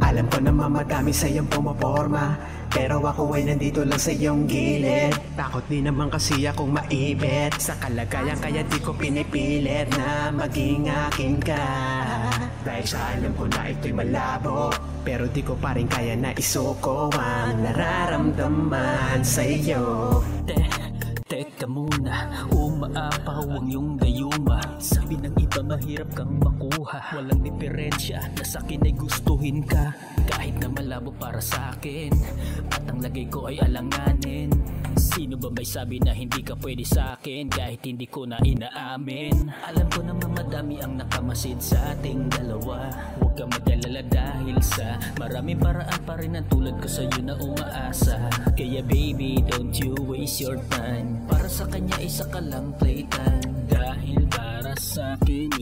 Alam ko naman madami sa iyong pumaporma, pero ako ay nandito lang sa iyong gilid. Takot din naman kasi akong maibit sa kalagayan, kaya di ko pinipilit na maging akin ka. Dahil sa alam ko na ito'y malabo, pero di ko pa rin kaya na isuko ang nararamdaman sa iyo. Teka muna, umaapaw ang iyong gayuma. Sabi ng iba mahirap kang makuha, walang diferensya na sa'kin ay gustuhin ka. Kahit na malabo para sa'kin, at ang lagay ko ay alanganin. Sino ba may sabi na hindi ka pwede sa'kin, kahit hindi ko na inaamin? Alam ko naman madami ang nakamasid sa ating dalawa. Huwag kang mag-alala dahil sa maraming paraan pa rin ang tulad ko sa'yo na umaasa. Kaya baby, don't you waste your time, para sa kanya isa ka lang playtime. Dahil para sa'kin